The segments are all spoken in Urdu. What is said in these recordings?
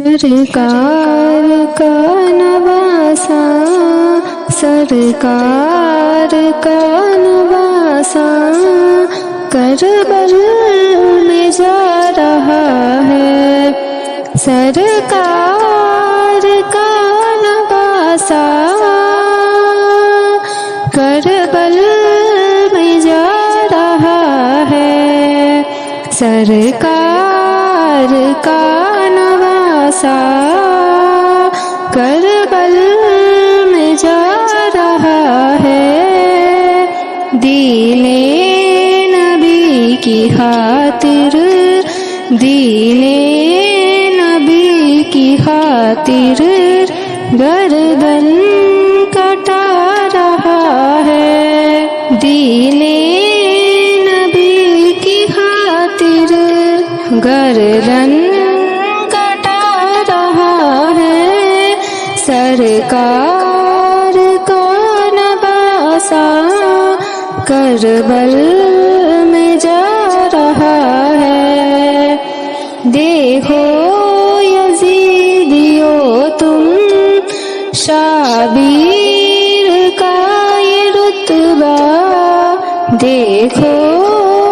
سرکار کا نواسا، سرکار کا نواسا کربل میں جا رہا ہے، سرکار کا نواسا کربل میں جا رہا ہے، سرکار کا نواسا کربل میں جا رہا ہے، دین نبی کی خاطر، دین نبی کی خاطر گردن کٹا رہا ہے، دین نبی کی خاطر گردن کٹا رہا ہے، سرکار کا نواسا کربل میں جا رہا ہے، دیکھو یزیدیو تم شابیر کا یہ رتبہ، دیکھو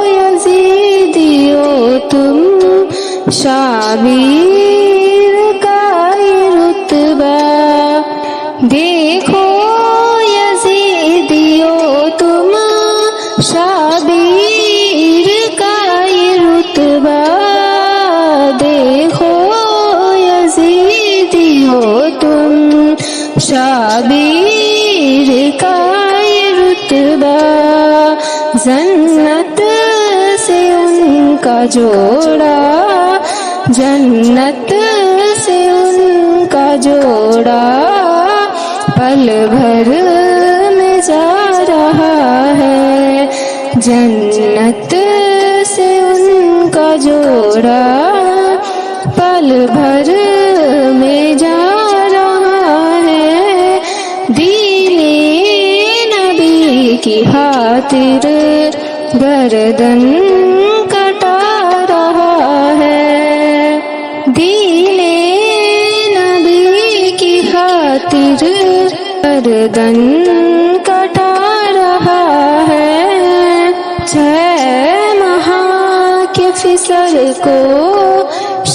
یزیدیو تم شابیر کا یہ رتبہ، دیکھو یزیدیو تم شابیر کا یہ رتبہ، دیکھو یزیدیو تم شابیر کا یہ رتبہ، جنت سے ان کا جوڑا، جنت سے ان کا جوڑا پل بھر میں جا رہا ہے، جنت سے ان کا جوڑا پل بھر میں جا رہا ہے، دین نبی کی خاطر گردن کٹا رہا ہے، دین نبی کی خاطر گردن کٹا رہا ہے، 6 ماہ کے فسر کو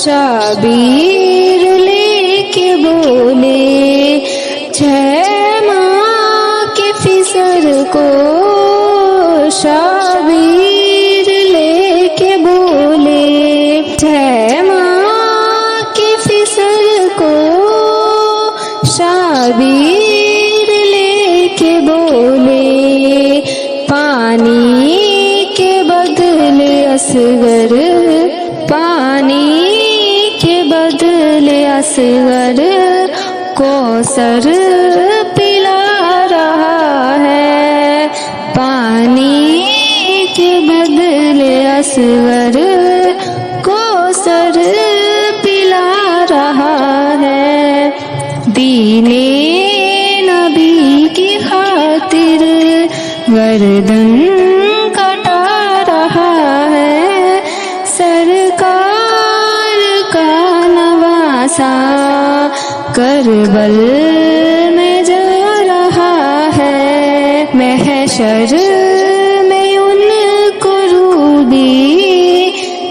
شابیر لے کے بولے، 6 ماہ کے فسر کو شابیر لے کے بولے، 6 ماہ کے فسر کو شابیر لے کے بولے، پانی کے بدلے اصغر، پانی کے بدلے اصغر کوثر پلا رہا ہے، پانی کے بدلے اصغر کوثر پلا رہا ہے، دین نبی کی خاطر گردن کٹا رہا ہے، سرکار کا نواسا کربل میں جا رہا ہے، محشر میں ان کو روبی،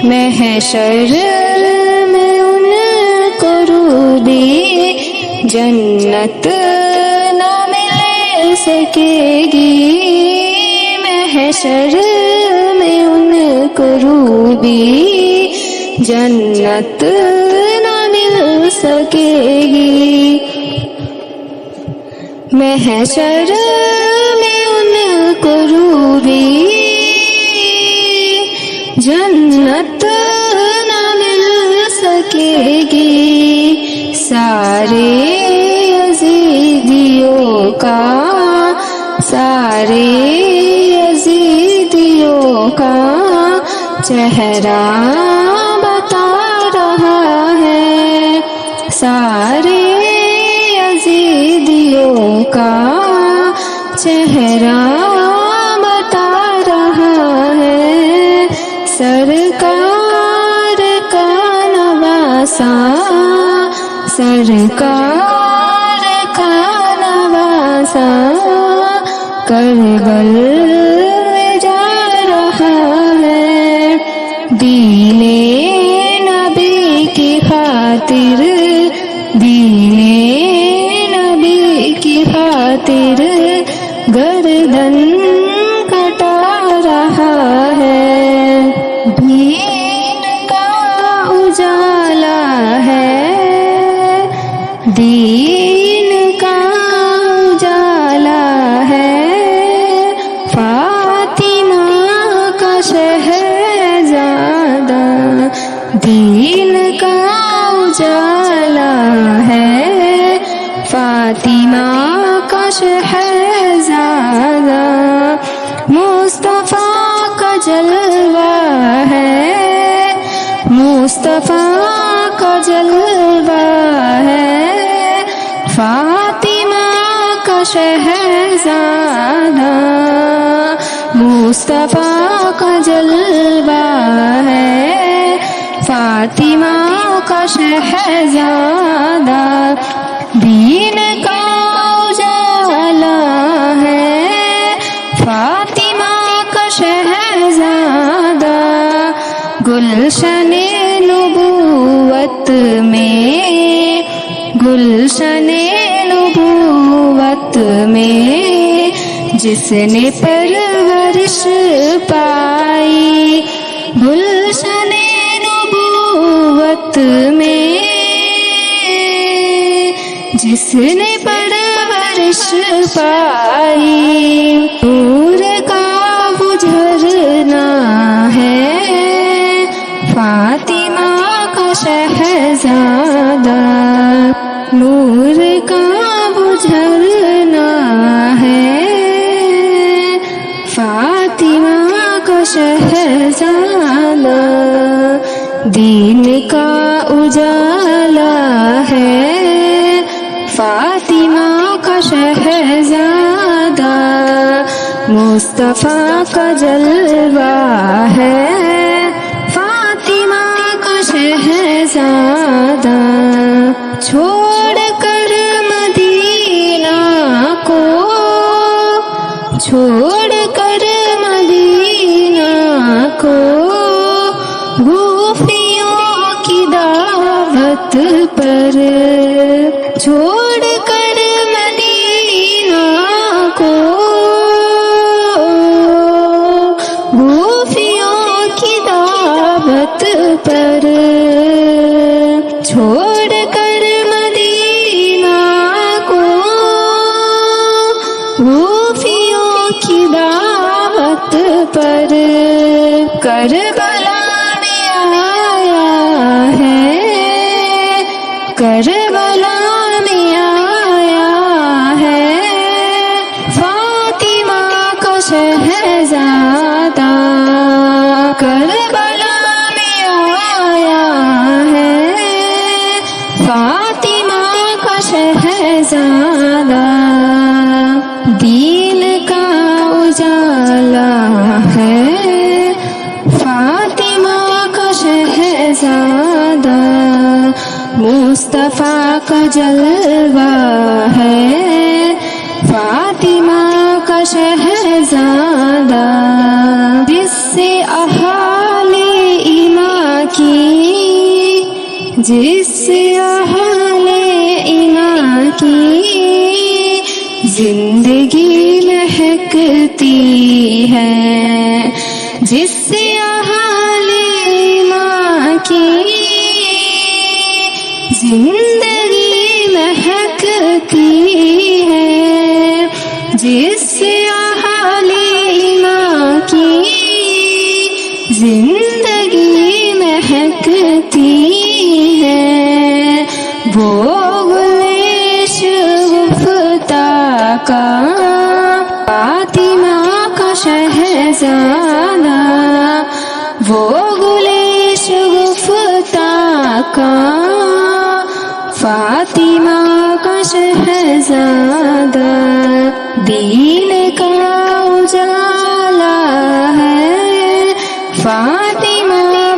محشر میں ان کو روبی جنت نہ مل سکے گی، محشر میں ان کو روبی جنت نہ مل سکے گی، محشر میں ان کو روبی جنت نہ مل سکے گی، سارے یزیدیوں کا، سارے یزیدیوں کا چہرہ بتا رہا ہے، سارے یزیدیوں کا چہرہ بتا رہا ہے، سرکار کا نواسا سرکار کا نواسا کربل میں جا رہا ہے، دین نبی کی خاطر، دین نبی کی خاطر گردن کٹا رہا ہے، دین کا اجالا ہے، دین کا اجالا ہے، فاطمہ کا شہزادہ دین کا اجالا ہے، فاطمہ کا شہزادہ مصطفیٰ کا جلوہ ہے، مصطفیٰ کا جلوہ ہے، فاطمہ کا شہزادہ مصطفیٰ کا جلوہ ہے، فاطمہ کا شہزادہ دین کا اجالا ہے، فاطمہ کا شہزادہ گلشن نبوت میں، گلشن نبوت میں جس نے پرورش پائی، گلشن نبوت میں جس نے پرورش پائی، نور کا وہ جھرنا ہے، فاطمہ کا شہزادہ نور کا وہ جھرنا ہے، فاطمہ کا شہزادہ دین کا اجالا ہے، فاطمہ کا شہزادہ مصطفیٰ کا جلوہ ہے، فاطمہ کا شہزادہ چھوڑ کر مدینہ کو، چھوڑ کر مدینہ کو گوفیوں کی دعوت پر، چھوڑ کر مدینہ کو گوفیوں کی دعوت پر، چھوڑ کر مدینہ کو گوفیوں کی دعوت پر، کربلا میں آیا ہے، کربلا میں آیا ہے، فاطمہ کا شہزادہ کربلا میں آیا ہے، فاطمہ کا شہزادہ دین کا اجالا ہے، فاطمہ کا شہزادہ مصطفیٰ کا جلوہ ہے، فاطمہ کا شہزادہ جس سے اہالِ ایمان کی، جس سے اہالِ ایمان کی زندگی مہکتی ہے، جس سے اہالِ ایمان کی زندگی مہکتی ہے، جس سے اہالِ ایمان کی زندگی مہکتی ہے، وہ گلش گفتہ کا فاطمہ کا شہزادہ، وہ گلش گفتہ کا فاطمہ کا شہزادہ دین کا اجالا ہے، فاطمہ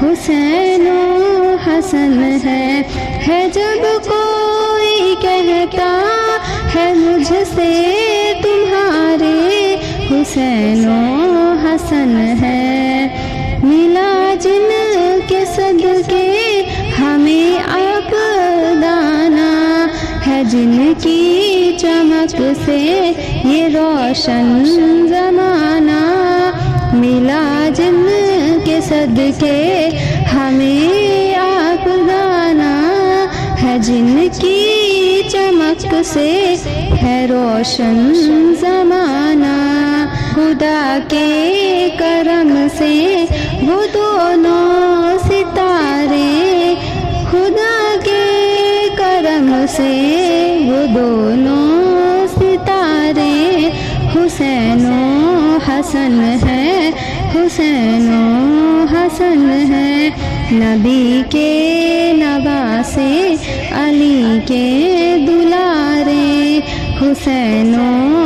حسین و حسن ہے جب کوئی کہتا ہے مجھ سے تمہارے حسین و حسن ہے، ملا جن کے صدقے ہمیں اب دانا ہے، جن کی چمک سے یہ روشن زمانہ، ملا جن کے صدقے ہمیں آپ دانا ہے، جن کی چمک سے ہے روشن زمانہ، خدا کے کرم سے وہ دونوں ستارے، خدا کے کرم سے وہ دونوں ستارے، حسین و حسن ہے، حسین و حسن ہے، نبی کے نواسے علی کے دلارے، حسین و